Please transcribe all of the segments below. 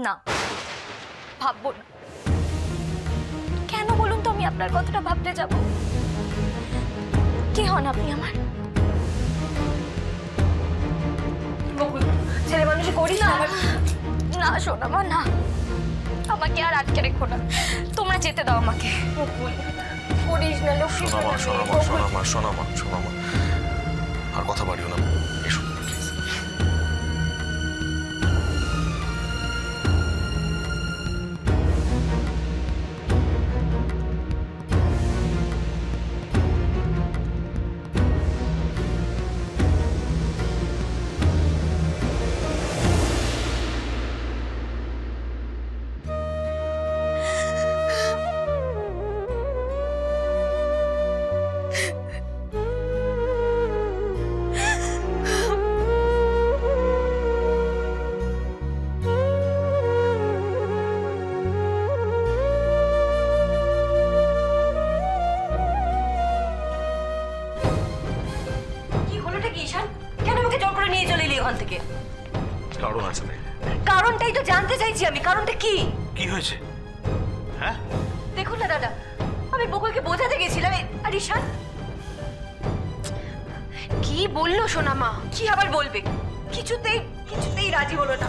না, ভাববো না। কেন বলুন তো আমি আপনার কথাটা ভাবতে যাব? কি হন আপনি আমার? ছেলে মানুষ করি না। না সোনা মা, না, আমাকে আর আটকে রেখো না, তোমরা যেতে দাও আমাকে। করিস না লক্ষ্মী। শোনা মা, আর কথা বাড়িও না, এসো প্লিজ। কারণ আছে ভাই। কারণটাই তো জানতে চাইছি আমি, কারণটা কি? কি হয়েছে? হ্যাঁ দেখুন না দাদা, আমি বকুলকে বোঝাতে গেছিলাম, আর ঈশান কি বললো সোনা মা? কি আবার বলবে? কিছুতেই রাজি হলো না।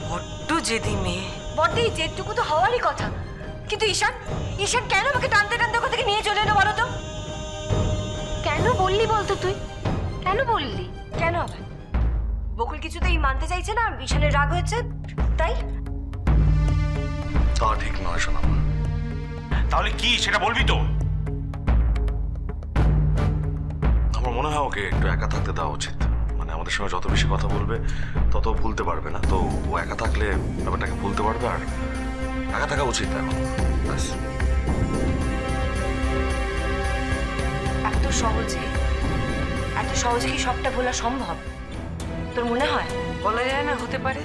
বড্ড জেদি মেয়ে। বড্ড জেদটুকু তো হওয়ারই কথা, কিন্তু ঈশান কেন আমাকে টানতে টানতে ওখান থেকে নিয়ে চলে এলো বলো তো? কেন বললি বলতো তুই? কেন বললি? কেন আবার? বকুল কিছুতেই মানতে চাইছে না, ঈশানের রাগ হয়েছে তাই? তা ঠিক নয় শোনা মা। তাহলে কি সেটা বলবি তো? আমার মনে হয় ওকে একটু একা থাকতে দেওয়া উচিত। মানে আমাদের সঙ্গে যত বেশি কথা বলবে তত ভুলতে পারবে না, তো ও একা থাকলে ব্যাপারটাকে ভুলতে পারবে, আর একা থাকা উচিত এখন। ব্যাস। এত সহজে কি সবটা ভোলা সম্ভব? তোর মনে হয়? বলা যায় না, হতে পারে।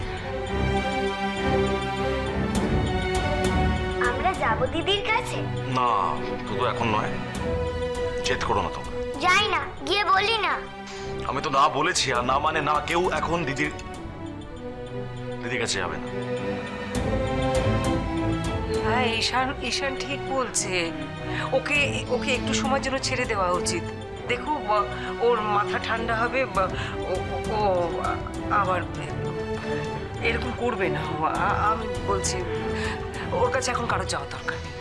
আমরা যাব দিদির কাছে? না, শুধু এখন নয়, জেদ করো না তোমরা। যাই না, গিয়ে বলি না। আমি তো না বলেছি, আর না মানে না, কেউ এখন দিদির কাছে যাবে না। হ্যাঁ, ঈশান ঠিক বলছে। ওকে একটু সময়ের জন্য ছেড়ে দেওয়া উচিত। দেখো, ওর মাথা ঠান্ডা হবে, ও আবার এরকম করবে না। আমি বলছি ওর কাছে এখন কারো যাওয়া দরকার নেই।